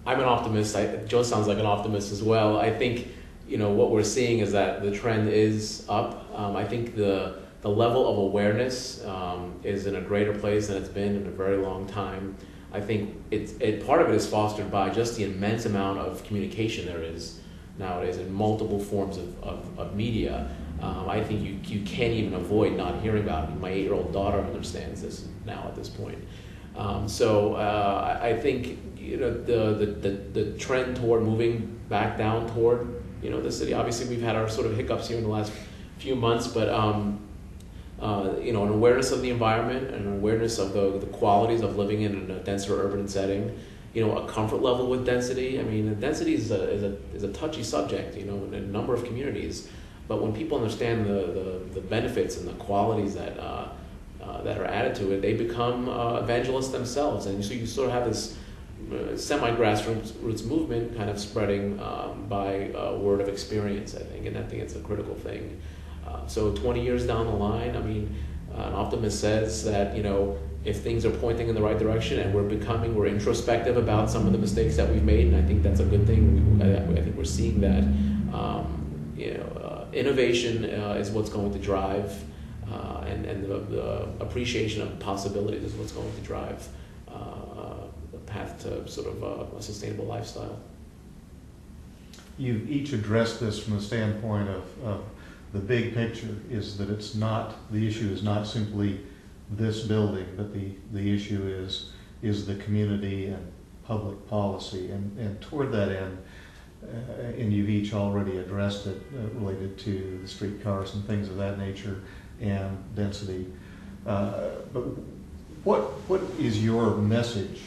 I'm an optimist. Joe sounds like an optimist as well. I think, what we're seeing is that the trend is up. I think the level of awareness is in a greater place than it's been in a very long time. I think part of it is fostered by just the immense amount of communication there is nowadays in multiple forms of media. I think you can't even avoid not hearing about it. My 8-year-old daughter understands this now at this point. So I think the trend toward moving back down toward the city. Obviously, we've had our sort of hiccups here in the last few months, but an awareness of the environment, an awareness of the qualities of living in a denser urban setting. A comfort level with density. I mean, density is a touchy subject, in a number of communities. But when people understand the benefits and the qualities that are added to it, they become evangelists themselves. And so you sort of have this semi-grassroots movement kind of spreading by word of experience, I think. And I think it's a critical thing. So 20 years down the line, I mean, an optimist says that, if things are pointing in the right direction and we're introspective about some of the mistakes that we've made, and I think that's a good thing. I think we're seeing that, innovation is what's going to drive, and the appreciation of possibilities is what's going to drive the path to sort of a sustainable lifestyle. You've each addressed this from the standpoint of the big picture, is that the issue is not simply this building, but the issue is the community and public policy. And toward that end, and you've each already addressed it, related to the streetcars and things of that nature and density. But what is your message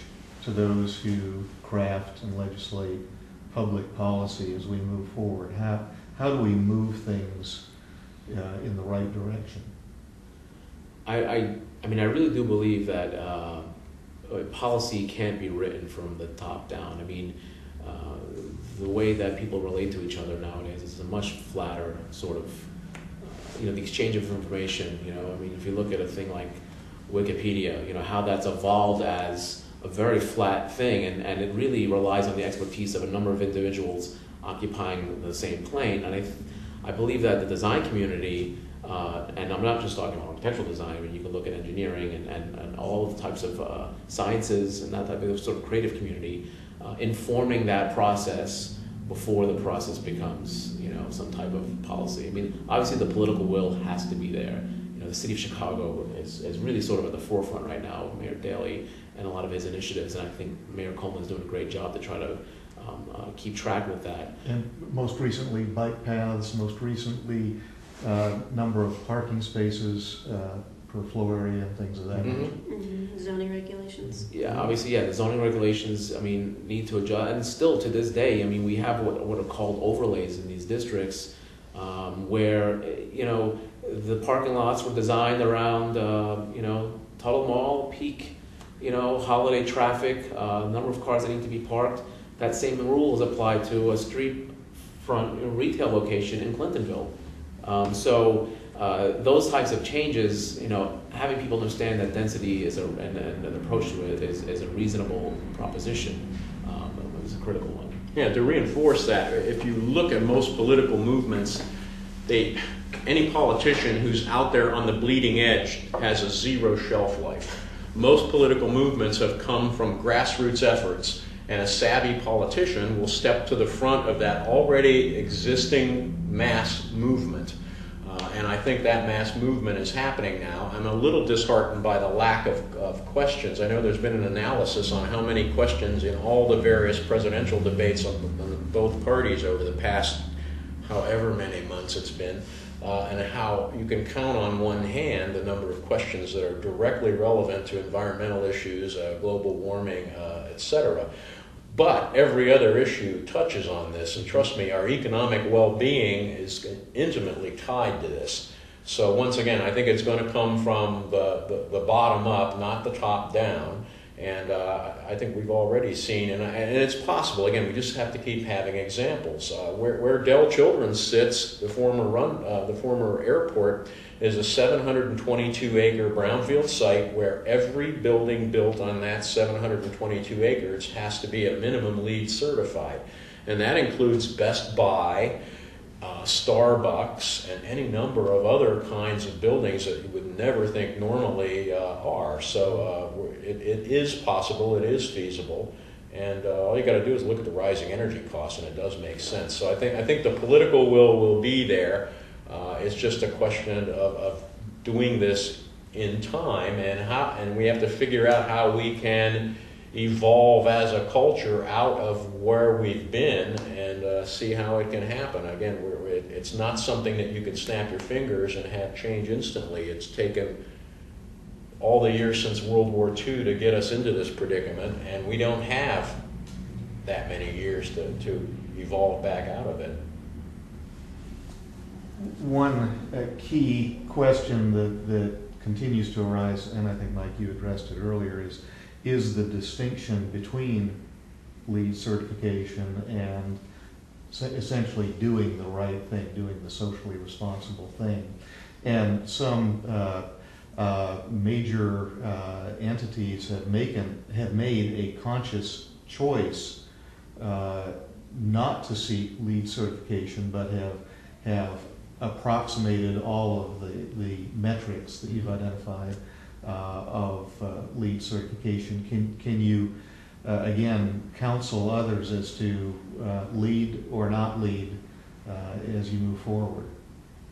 to those who craft and legislate public policy as we move forward? How do we move things in the right direction? I mean, I really do believe that policy can't be written from the top down. I mean, the way that people relate to each other nowadays is a much flatter sort of, the exchange of information. I mean, if you look at a thing like Wikipedia, how that's evolved as a very flat thing, and it really relies on the expertise of a number of individuals occupying the same plane. And I believe that the design community, and I'm not just talking about architectural design, I mean, you can look at engineering and all of the types of sciences and that type of sort of creative community, informing that process before the process becomes, some type of policy. I mean, obviously the political will has to be there. The city of Chicago is really sort of at the forefront right now, Mayor Daley and a lot of his initiatives, and I think Mayor Coleman's doing a great job to try to keep track with that. And most recently, bike paths, most recently, number of parking spaces per floor area and things of that nature. Mm-hmm. Zoning regulations. Yeah, obviously, the zoning regulations, I mean, need to adjust. And still to this day, I mean, we have what are called overlays in these districts where, the parking lots were designed around, Tuttle Mall, peak, holiday traffic, number of cars that need to be parked. That same rule is applied to a street front retail location in Clintonville. So those types of changes, having people understand that density is and an approach to it is a reasonable proposition, is a critical one. Yeah, to reinforce that, if you look at most political movements, any politician who's out there on the bleeding edge has a zero shelf life. Most political movements have come from grassroots efforts, and a savvy politician will step to the front of that already existing mass movement. And I think that mass movement is happening now. I'm a little disheartened by the lack of questions. I know there's been an analysis on how many questions in all the various presidential debates on both parties over the past however many months it's been, and how you can count on one hand the number of questions that are directly relevant to environmental issues, global warming, etc. But every other issue touches on this, and trust me, our economic well-being is intimately tied to this. So once again, I think it's going to come from the bottom up, not the top down, And I think we've already seen, and it's possible, again, we just have to keep having examples. Where Dell Children's sits, the former airport, is a 722-acre brownfield site where every building built on that 722 acres has to be at minimum LEED certified. And that includes Best Buy, Starbucks, and any number of other kinds of buildings that you would never think normally are. So it is possible, it is feasible, and all you got to do is look at the rising energy costs, and it does make sense. So I think the political will be there. It's just a question of doing this in time, and we have to figure out how we can evolve as a culture out of where we've been and see how it can happen. Again, it's not something that you can snap your fingers and have change instantly. It's taken all the years since World War II to get us into this predicament, and we don't have that many years to evolve back out of it. One key question that continues to arise, and I think, Mike, you addressed it earlier, is the distinction between LEED certification and essentially doing the right thing, doing the socially responsible thing. And some major entities have made a conscious choice not to seek LEED certification, but have approximated all of the metrics that you've identified of LEED certification. Can you again counsel others as to LEED or not LEED as you move forward?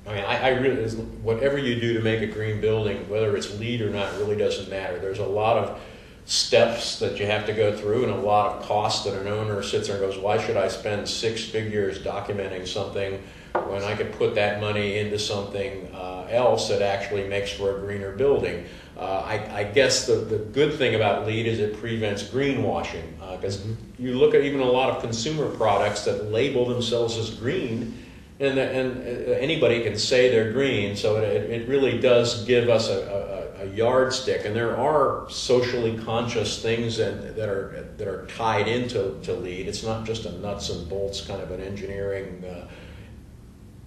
I mean, I really, whatever you do to make a green building, whether it's LEED or not, really doesn't matter. There's a lot of steps that you have to go through and a lot of costs that an owner sits there and goes, why should I spend 6 figures documenting something when I could put that money into something else that actually makes for a greener building? I guess the good thing about LEED is it prevents greenwashing, because you look at even a lot of consumer products that label themselves as green, and anybody can say they're green, so it really does give us a yardstick. And there are socially conscious things that are tied into LEED. It's not just a nuts and bolts kind of an engineering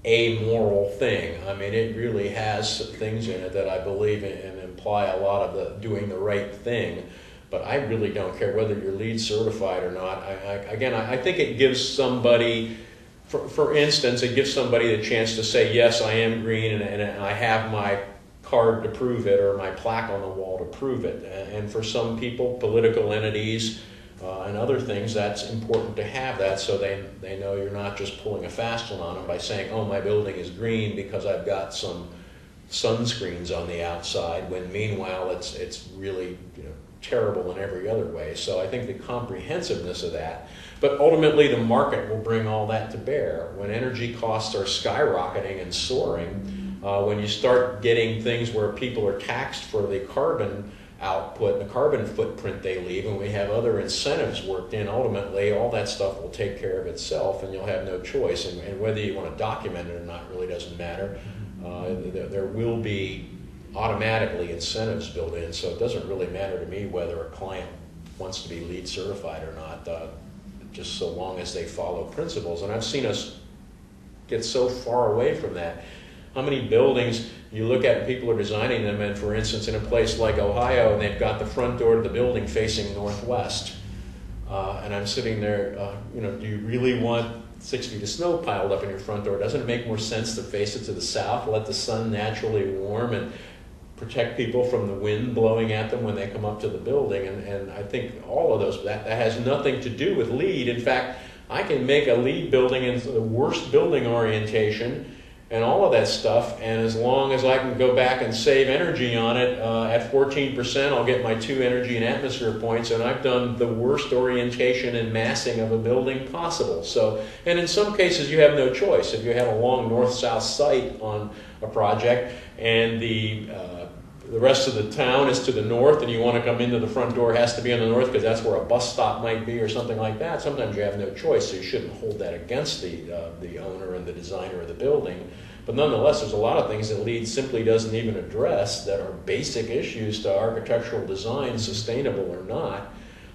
amoral thing. I mean, it really has things in it that I believe in and imply a lot of the doing the right thing. But I really don't care whether you're LEED certified or not. I think it gives somebody, for instance, it gives somebody the chance to say, yes, I am green and I have my card to prove it or my plaque on the wall to prove it. And for some people, political entities, and other things, that's important to have that so they know you're not just pulling a fast one on them by saying, oh, my building is green because I've got some sunscreens on the outside, when meanwhile it's really terrible in every other way. So I think the comprehensiveness of that, but ultimately the market will bring all that to bear. When energy costs are skyrocketing and soaring, when you start getting things where people are taxed for the carbon output and the carbon footprint they leave, and we have other incentives worked in, ultimately all that stuff will take care of itself and you'll have no choice. And whether you want to document it or not really doesn't matter. There will be automatically incentives built in, so it doesn't really matter to me whether a client wants to be LEED certified or not, just so long as they follow principles. And I've seen us get so far away from that. How many buildings you look at and people are designing them, and for instance in a place like Ohio, and they've got the front door to the building facing northwest, and I'm sitting there, do you really want 6 feet of snow piled up in your front door? Doesn't it make more sense to face it to the south, let the sun naturally warm and protect people from the wind blowing at them when they come up to the building? And I think all of those, that has nothing to do with LEED. In fact, I can make a LEED building into the worst building orientation and all of that stuff, and as long as I can go back and save energy on it, at 14%, I'll get my 2 energy and atmosphere points, and I've done the worst orientation and massing of a building possible. So, and in some cases you have no choice. If you have a long north-south site on a project, and the rest of the town is to the north, and you want to come into the front door, has to be on the north because that's where a bus stop might be or something like that. Sometimes you have no choice, so you shouldn't hold that against the owner and the designer of the building. But nonetheless, there's a lot of things that LEED simply doesn't even address that are basic issues to architectural design, sustainable or not.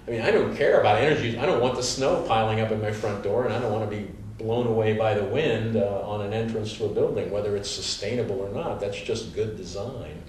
I mean, I don't care about energy. I don't want the snow piling up at my front door, and I don't want to be blown away by the wind on an entrance to a building, whether it's sustainable or not. That's just good design.